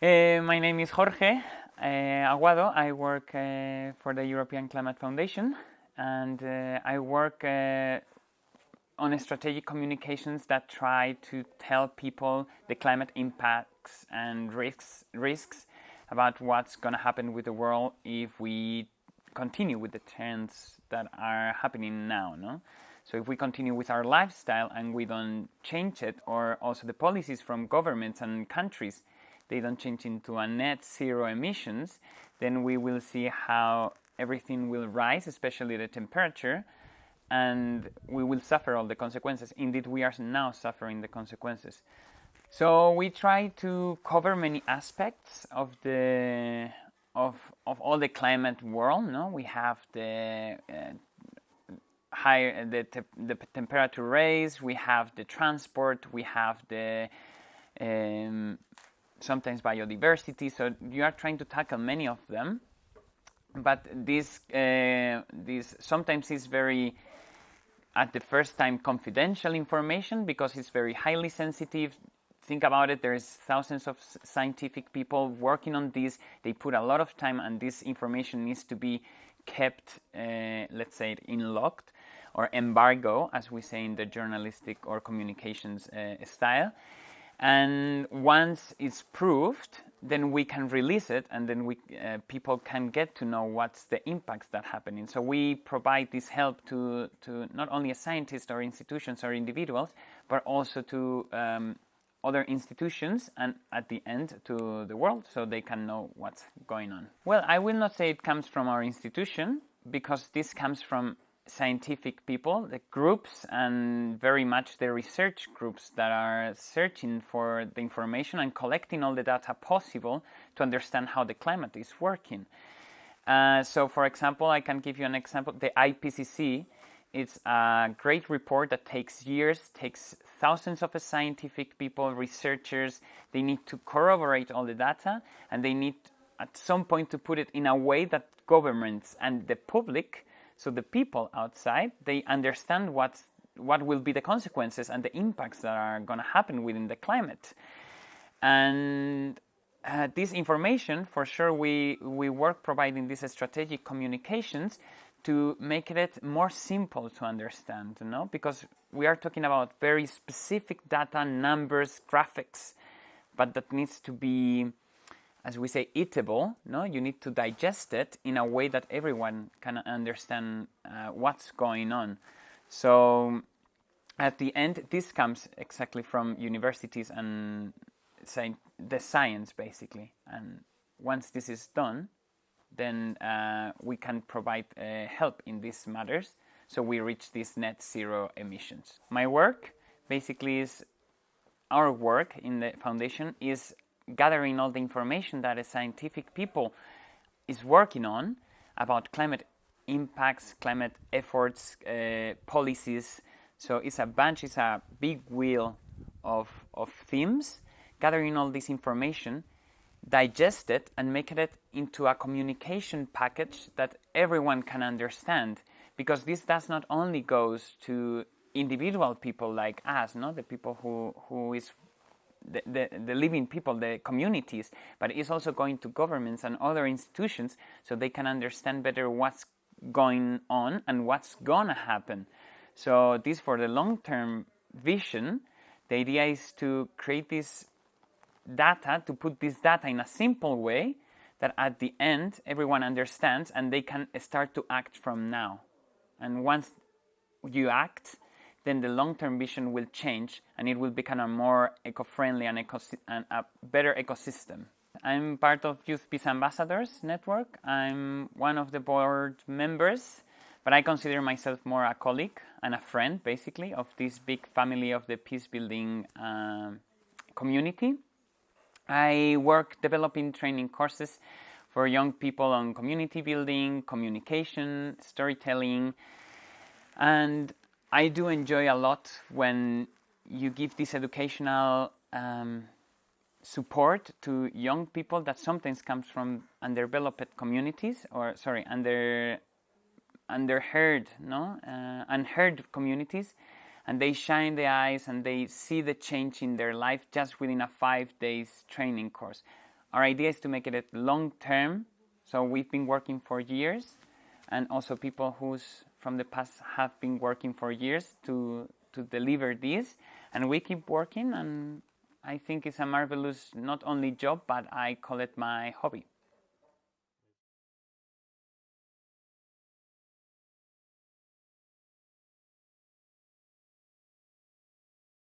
My name is Jorge Aguado. I work for the European Climate Foundation, and I work on strategic communications that try to tell people the climate impacts and risks about what's going to happen with the world if we continue with the trends that are happening now, no? So if we continue with our lifestyle and we don't change it, or also the policies from governments and countries, they don't change into a net zero emissions, then we will see how everything will rise, especially the temperature, and we will suffer all the consequences. Indeed, we are now suffering the consequences. So we try to cover many aspects of the of all the climate world. No, we have the the temperature rise. We have the transport. We have the sometimes biodiversity. So you are trying to tackle many of them, but this sometimes is very, at the first time, confidential information because it's very highly sensitive. Think about it, there's thousands of scientific people working on this. They put a lot of time, and this information needs to be kept, let's say, locked or embargo, as we say in the journalistic or communications style. And once it's proved, then we can release it, and then people can get to know what's the impacts that happening. So we provide this help to not only scientists or institutions or individuals, but also to other institutions, and at the end to the world, so they can know what's going on. Well, I will not say it comes from our institution, because this comes from scientific people, the groups, and very much the research groups that are searching for the information and collecting all the data possible to understand how the climate is working. So, for example, I can give you an example. The IPCC, it's a great report that takes years, takes thousands of scientific people, researchers. They need to corroborate all the data, and they need at some point to put it in a way that governments and the public, so the people outside, they understand what will be the consequences and the impacts that are going to happen within the climate. And this information, for sure, we work providing these strategic communications to make it more simple to understand, you know, because we are talking about very specific data, numbers, graphics, but that needs to be, as we say, eatable. No, you need to digest it in a way that everyone can understand what's going on. So at the end, this comes exactly from universities and the science, basically. And once this is done, then we can provide help in these matters, so we reach these net zero emissions. My work basically is, our work in the foundation is gathering all the information that a scientific people is working on about climate impacts, climate efforts, policies. So it's a bunch, it's a big wheel of themes, gathering all this information, digest it, and make it into a communication package that everyone can understand. Because this does not only goes to individual people like us, no, the people who is the living people, the communities, but it's also going to governments and other institutions, so they can understand better what's going on and what's gonna happen. So this, for the long-term vision, the idea is to create this data, to put this data in a simple way that at the end everyone understands, and they can start to act from now. And once you act, then the long-term vision will change, and it will become a more eco-friendly and a better ecosystem. I'm part of Youth Peace Ambassadors Network. I'm one of the board members, but I consider myself more a colleague and a friend, basically, of this big family of the peace-building community. I work developing training courses for young people on community building, communication, storytelling, and I do enjoy a lot when you give this educational support to young people that sometimes comes from underdeveloped communities, or unheard communities, and they shine the eyes and they see the change in their life just within a 5 days training course. Our idea is to make it long term. So we've been working for years, and also people who's from the past have been working for years to deliver this, and we keep working, and I think it's a marvelous not only job, but I call it my hobby.